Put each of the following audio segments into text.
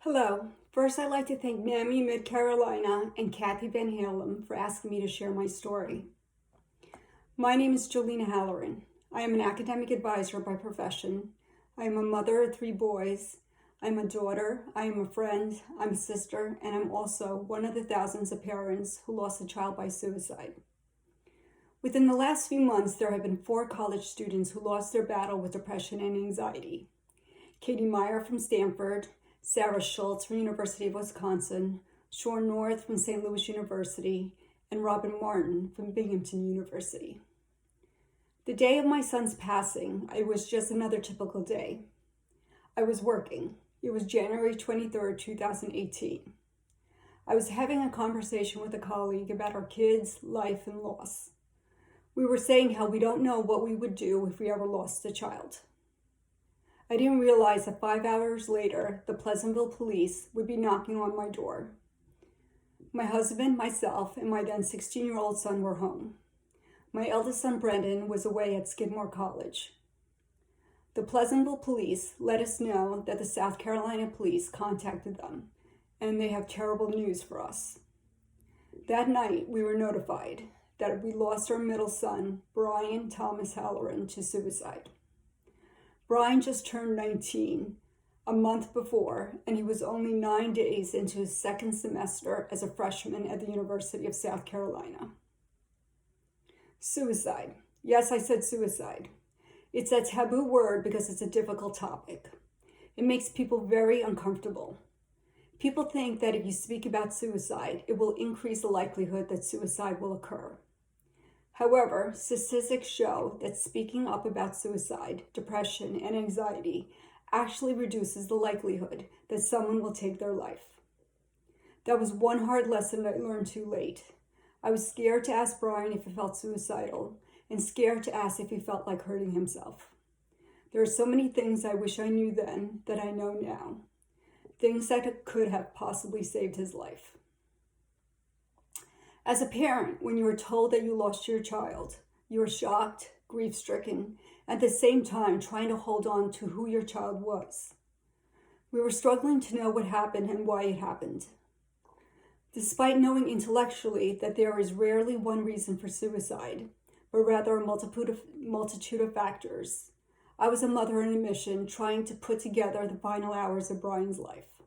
Hello. First, I'd like to thank NAMI Mid Carolina and Kathy Van Halem for asking me to share my story. My name is Jolina Halloran. I am an academic advisor by profession. I am a mother of 3 boys. I'm a daughter, I am a friend, I'm a sister, and I'm also one of the thousands of parents who lost a child by suicide. Within the last few months, there have been 4 college students who lost their battle with depression and anxiety. Katie Meyer from Stanford, Sarah Schultz from University of Wisconsin, Sean North from St. Louis University, and Robin Martin from Binghamton University. The day of my son's passing, it was just another typical day. I was working. It was January 23rd, 2018. I was having a conversation with a colleague about our kids, life, and loss. We were saying how we don't know what we would do if we ever lost a child. I didn't realize that 5 hours later, the Pleasantville police would be knocking on my door. My husband, myself, and my then 16-year-old son were home. My eldest son, Brendan, was away at Skidmore College. The Pleasantville police let us know that the South Carolina police contacted them, and they have terrible news for us. That night, we were notified that we lost our middle son, Brian Thomas Halloran, to suicide. Brian just turned 19 a month before, and he was only 9 days into his second semester as a freshman at the University of South Carolina. Suicide. Yes, I said suicide. It's a taboo word because it's a difficult topic. It makes people very uncomfortable. People think that if you speak about suicide, it will increase the likelihood that suicide will occur. However, statistics show that speaking up about suicide, depression, and anxiety actually reduces the likelihood that someone will take their life. That was one hard lesson I learned too late. I was scared to ask Brian if he felt suicidal, and scared to ask if he felt like hurting himself. There are so many things I wish I knew then that I know now. Things that could have possibly saved his life. As a parent, when you are told that you lost your child, you are shocked, grief-stricken, at the same time trying to hold on to who your child was. We were struggling to know what happened and why it happened. Despite knowing intellectually that there is rarely one reason for suicide, but rather a multitude of factors, I was a mother on a mission trying to put together the final hours of Brian's life.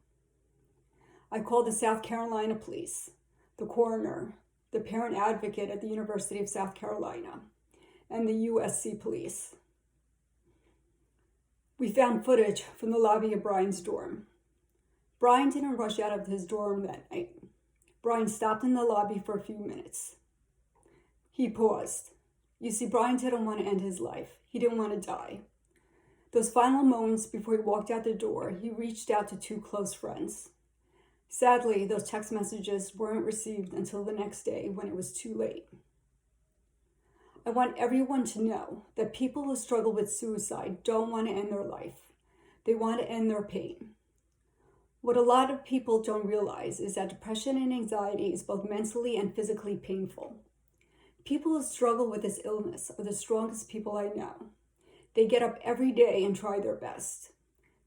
I called the South Carolina police, the coroner, the parent advocate at the University of South Carolina, and the USC police. We found footage from the lobby of Brian's dorm. Brian didn't rush out of his dorm that night. Brian stopped in the lobby for a few minutes. He paused. You see, Brian didn't want to end his life. He didn't want to die. Those final moments before he walked out the door, he reached out to 2 close friends. Sadly, those text messages weren't received until the next day when it was too late. I want everyone to know that people who struggle with suicide don't want to end their life. They want to end their pain. What a lot of people don't realize is that depression and anxiety is both mentally and physically painful. People who struggle with this illness are the strongest people I know. They get up every day and try their best.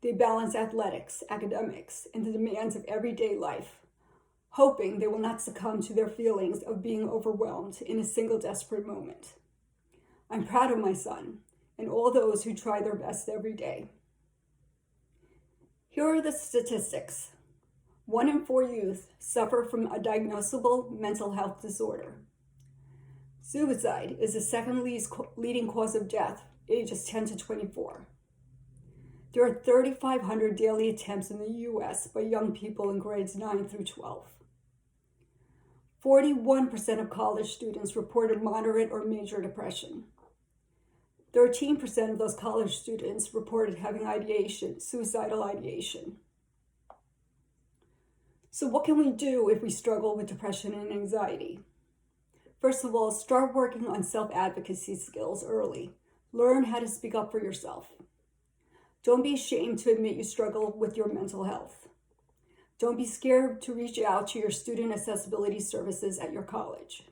They balance athletics, academics, and the demands of everyday life, hoping they will not succumb to their feelings of being overwhelmed in a single desperate moment. I'm proud of my son and all those who try their best every day. Here are the statistics. 1 in 4 youth suffer from a diagnosable mental health disorder. Suicide is the second leading cause of death, ages 10 to 24. There are 3,500 daily attempts in the U.S. by young people in grades 9 through 12. 41% of college students reported moderate or major depression. 13% of those college students reported having suicidal ideation. So what can we do if we struggle with depression and anxiety? First of all, start working on self-advocacy skills early. Learn how to speak up for yourself. Don't be ashamed to admit you struggle with your mental health. Don't be scared to reach out to your student accessibility services at your college.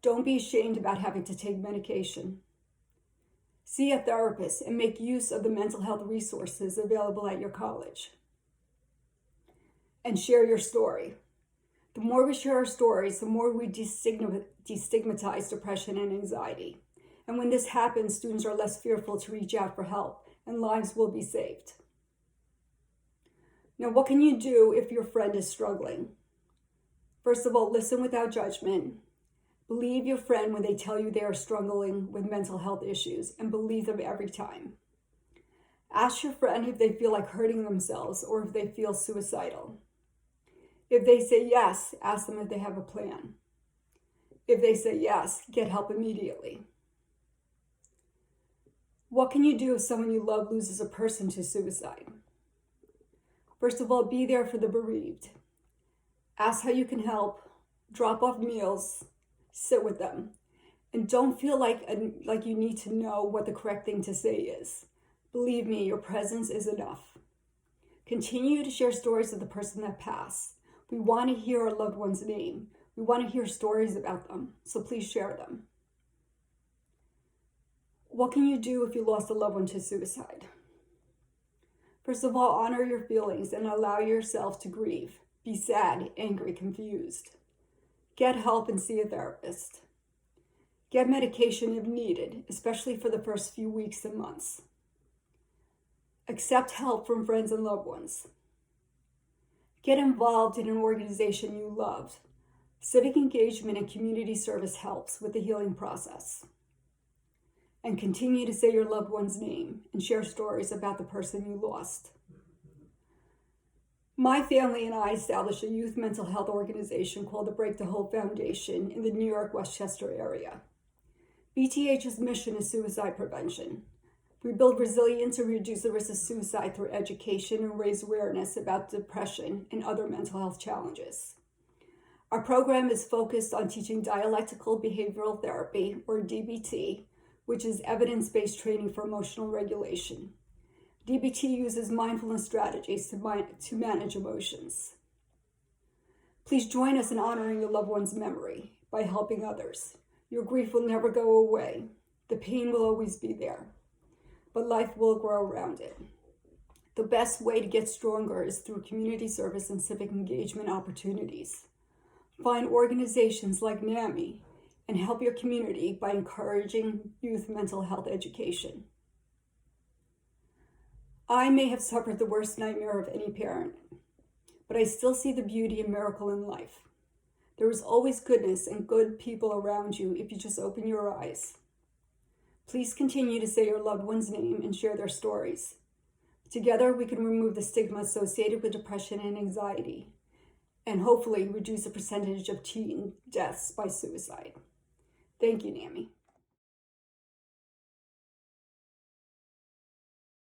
Don't be ashamed about having to take medication. See a therapist and make use of the mental health resources available at your college. and share your story. The more we share our stories, the more we destigmatize depression and anxiety. And when this happens, students are less fearful to reach out for help, and lives will be saved. Now, what can you do if your friend is struggling? First of all, listen without judgment. Believe your friend when they tell you they are struggling with mental health issues, and believe them every time. Ask your friend if they feel like hurting themselves or if they feel suicidal. If they say yes, ask them if they have a plan. If they say yes, get help immediately. What can you do if someone you love loses a person to suicide? First of all, be there for the bereaved. Ask how you can help, drop off meals, sit with them, and don't feel like you need to know what the correct thing to say is. Believe me, your presence is enough. Continue to share stories of the person that passed. We want to hear our loved one's name. We want to hear stories about them, so please share them. What can you do if you lost a loved one to suicide? First of all, honor your feelings and allow yourself to grieve. Be sad, angry, confused. Get help and see a therapist. Get medication if needed, especially for the first few weeks and months. Accept help from friends and loved ones. Get involved in an organization you love. Civic engagement and community service helps with the healing process. And continue to say your loved one's name and share stories about the person you lost. My family and I established a youth mental health organization called the Break the Hold Foundation in the New York Westchester area. BTH's mission is suicide prevention. We build resilience and reduce the risk of suicide through education and raise awareness about depression and other mental health challenges. Our program is focused on teaching dialectical behavioral therapy, or DBT, which is evidence-based training for emotional regulation. DBT uses mindfulness strategies to manage emotions. Please join us in honoring your loved one's memory by helping others. Your grief will never go away. The pain will always be there, but life will grow around it. The best way to get stronger is through community service and civic engagement opportunities. Find organizations like NAMI and help your community by encouraging youth mental health education. I may have suffered the worst nightmare of any parent, but I still see the beauty and miracle in life. There is always goodness and good people around you if you just open your eyes. Please continue to say your loved one's name and share their stories. Together, we can remove the stigma associated with depression and anxiety, and hopefully reduce the percentage of teen deaths by suicide. Thank you, NAMI.